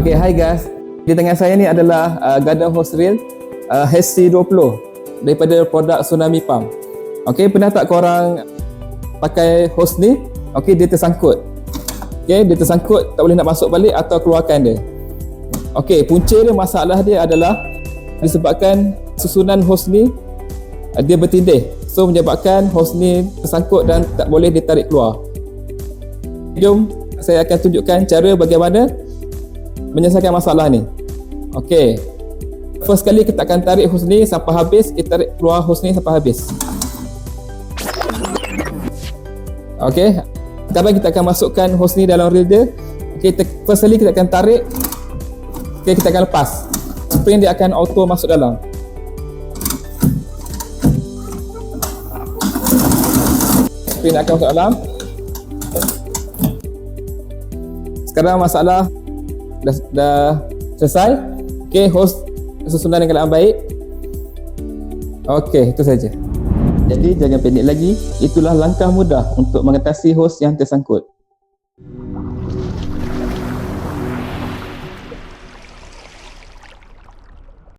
Okay, hi guys. Di tangan saya ni adalah gada hose reel HC20 daripada produk Tsunami Pump. Okay, pernah tak korang pakai hose ni? Okay, dia tersangkut. Okay, dia tersangkut, tak boleh nak masuk balik atau keluarkan dia. Okay, punca dia, masalah dia adalah disebabkan susunan hose ni dia bertindih. So menyebabkan hose ni tersangkut dan tak boleh ditarik keluar. Jom saya akan tunjukkan cara bagaimana menyelesaikan masalah ni. Okey. First kali kita akan tarik hose ni sampai habis, kita tarik keluar hose ni sampai habis. Okey. Sekarang kita akan masukkan hose ni dalam reel dia. Okey, first kali kita akan tarik. Okey, kita akan lepas. Spring dia akan auto masuk dalam. Spring akan masuk dalam. Sekarang masalah dah selesai. Okey, hose susunan dengan keadaan baik. Okey, itu saja. Jadi jangan panik lagi. Itulah langkah mudah untuk mengatasi hose yang tersangkut.